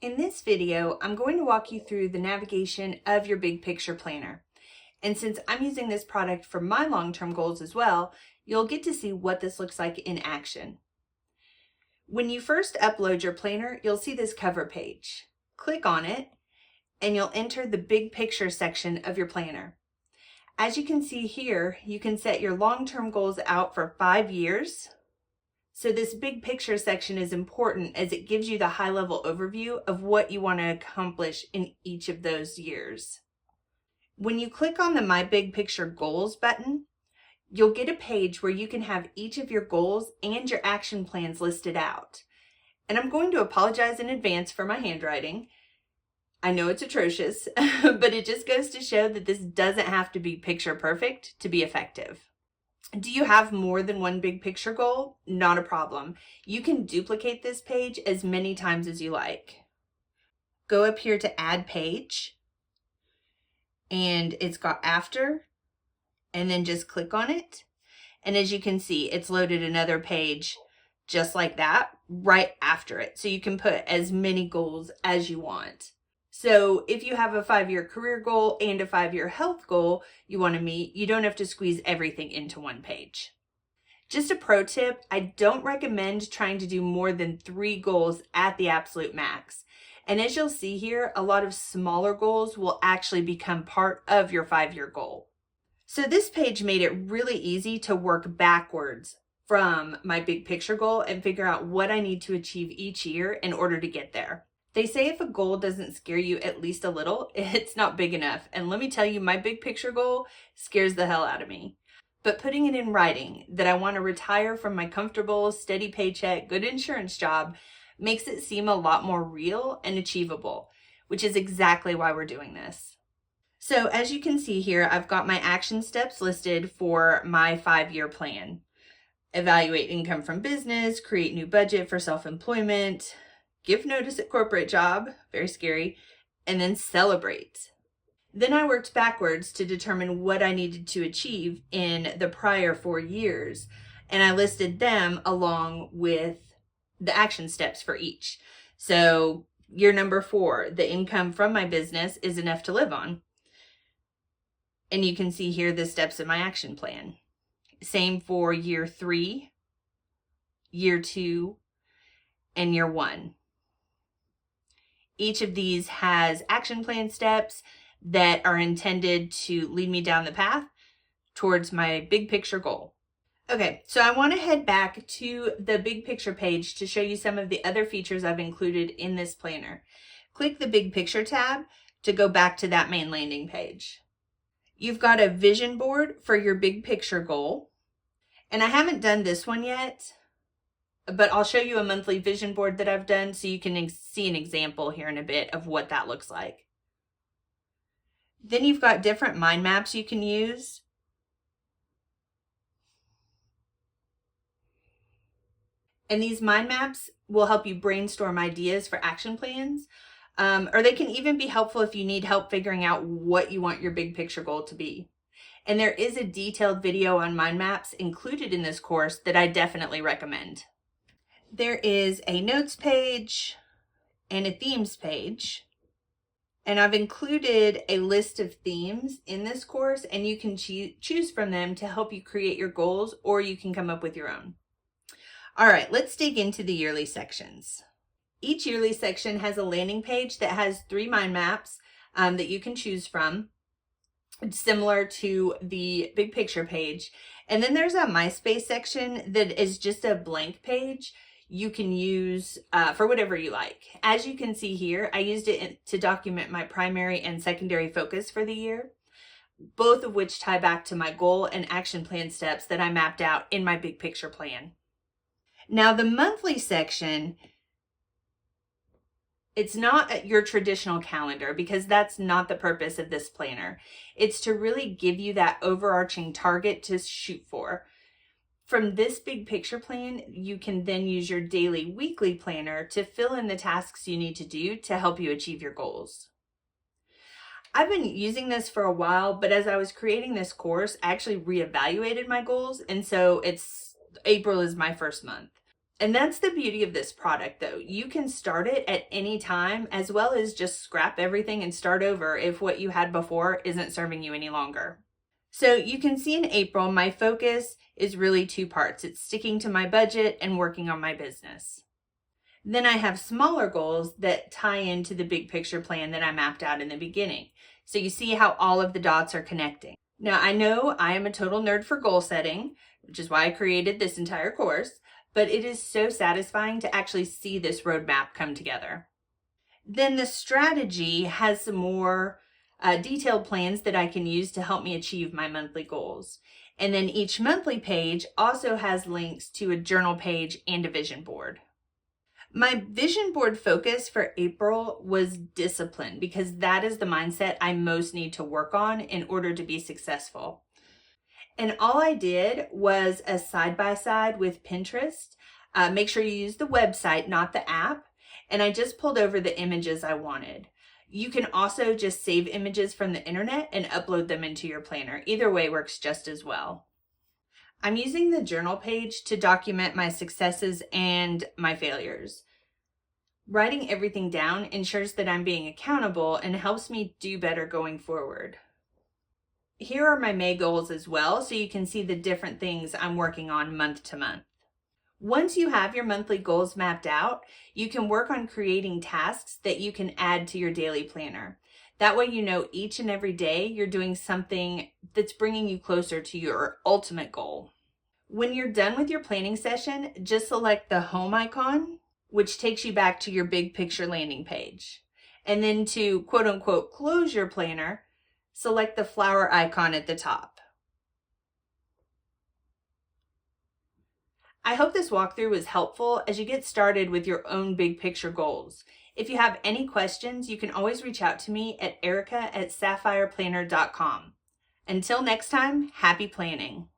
In this video, I'm going to walk you through the navigation of your big picture planner. And since I'm using this product for my long-term goals as well, you'll get to see what this looks like in action. When you first upload your planner, you'll see this cover page. Click on it, and you'll enter the big picture section of your planner. As you can see here, you can set your long-term goals out for 5 years. So this big picture section is important as it gives you the high-level overview of what you want to accomplish in each of those years. When you click on the My Big Picture Goals button, you'll get a page where you can have each of your goals and your action plans listed out. And I'm going to apologize in advance for my handwriting. I know it's atrocious, but it just goes to show that this doesn't have to be picture perfect to be effective. Do you have more than one big picture goal? Not a problem. You can duplicate this page as many times as you like. Go up here to Add Page, and it's got After, and then just click on it. And as you can see, it's loaded another page just like that right after it. So you can put as many goals as you want. So if you have a 5-year career goal and a 5-year health goal you want to meet, you don't have to squeeze everything into one page. Just a pro tip, I don't recommend trying to do more than 3 goals at the absolute max. And as you'll see here, a lot of smaller goals will actually become part of your 5-year goal. So this page made it really easy to work backwards from my big picture goal and figure out what I need to achieve each year in order to get there. They say if a goal doesn't scare you at least a little, it's not big enough. And let me tell you, my big picture goal scares the hell out of me. But putting it in writing that I want to retire from my comfortable, steady paycheck, good insurance job makes it seem a lot more real and achievable, which is exactly why we're doing this. So as you can see here, I've got my action steps listed for my 5-year plan. Evaluate income from business, create new budget for self-employment, give notice at corporate job, very scary, and then celebrate. Then I worked backwards to determine what I needed to achieve in the prior 4 years, and I listed them along with the action steps for each. So year number 4, the income from my business is enough to live on. And you can see here the steps in my action plan. Same for year 3, year 2, and year 1. Each of these has action plan steps that are intended to lead me down the path towards my big picture goal. Okay, so I want to head back to the big picture page to show you some of the other features I've included in this planner. Click the big picture tab to go back to that main landing page. You've got a vision board for your big picture goal. And I haven't done this one yet, but I'll show you a monthly vision board that I've done so you can see an example here in a bit of what that looks like. Then you've got different mind maps you can use. And these mind maps will help you brainstorm ideas for action plans, or they can even be helpful if you need help figuring out what you want your big picture goal to be. And there is a detailed video on mind maps included in this course that I definitely recommend. There is a notes page and a themes page. And I've included a list of themes in this course, and you can choose from them to help you create your goals, or you can come up with your own. All right, let's dig into the yearly sections. Each yearly section has a landing page that has 3 mind maps that you can choose from. It's similar to the big picture page. And then there's a MySpace section that is just a blank page you can use for whatever you like. As you can see here, I used it to document my primary and secondary focus for the year, both of which tie back to my goal and action plan steps that I mapped out in my big picture plan. Now the monthly section, it's not your traditional calendar because that's not the purpose of this planner. It's to really give you that overarching target to shoot for. From this big picture plan, you can then use your daily, weekly planner to fill in the tasks you need to do to help you achieve your goals. I've been using this for a while, but as I was creating this course, I actually reevaluated my goals. And so April is my first month. And that's the beauty of this product though. You can start it at any time, as well as just scrap everything and start over if what you had before isn't serving you any longer. So you can see in April, my focus is really two parts. It's sticking to my budget and working on my business. Then I have smaller goals that tie into the big picture plan that I mapped out in the beginning. So you see how all of the dots are connecting. Now I know I am a total nerd for goal setting, which is why I created this entire course, but it is so satisfying to actually see this roadmap come together. Then the strategy has some more detailed plans that I can use to help me achieve my monthly goals. And then each monthly page also has links to a journal page and a vision board. My vision board focus for April was discipline, because that is the mindset I most need to work on in order to be successful. And all I did was a side-by-side with Pinterest. Make sure you use the website, not the app. And I just pulled over the images I wanted. You can also just save images from the internet and upload them into your planner. Either way works just as well. I'm using the journal page to document my successes and my failures. Writing everything down ensures that I'm being accountable and helps me do better going forward. Here are my May goals as well, so you can see the different things I'm working on month to month. Once you have your monthly goals mapped out, you can work on creating tasks that you can add to your daily planner. That way you know each and every day you're doing something that's bringing you closer to your ultimate goal. When you're done with your planning session, just select the home icon, which takes you back to your big picture landing page. And then to quote unquote close your planner, select the flower icon at the top. I hope this walkthrough was helpful as you get started with your own big picture goals. If you have any questions, you can always reach out to me at erica@sapphirePlanner.com. Until next time, happy planning.